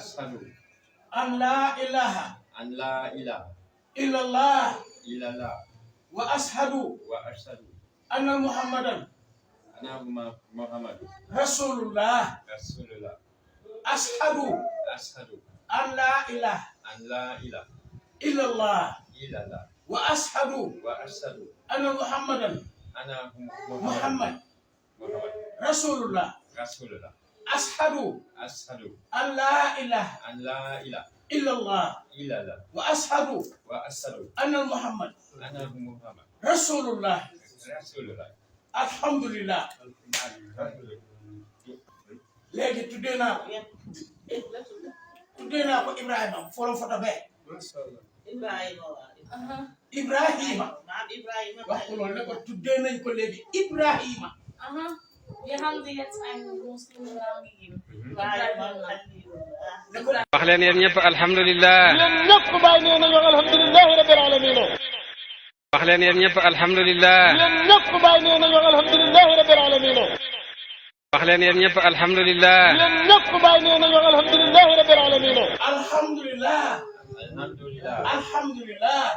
أشهد أن لا إله أن لا إله إلا الله إلا الله وأشهد وأشهد أن محمدا أن محمد رسول الله رسول الله أشهد أشهد أن لا إله أن لا إله إلا الله إلا الله وأشهد وأشهد أن محمدا أن محمد رسول الله رسول الله أشهد أشهد أن لا إله أن لا إله إلا الله إلا الله وأشهد وأشهد أن محمد أن محمد رسول الله رسول الله الحمد لله léegi tuddee naa ko Ibrahima forom foto bee Ibrahima wax ko loolu ne ko tuddee nañ ko léegi Ibrahima Wir haben sie jetzt einen muslimischen Namen gegeben. wax leen yéen ñëpp alhamdulilah. yéen ñëpp bàyyi nee nañu alhamdulilah rabbil alamin. wax leen yéen ñëpp alhamdulilah. yéen ñëpp bàyyi nee nañu alhamdulilah rabbil alamin. wax leen yéen ñëpp alhamdulilah. yéen ñëpp bàyyi nee nañu alhamdulilah rabbil alamin. alhamdulilah alhamdulillah alhamdulilah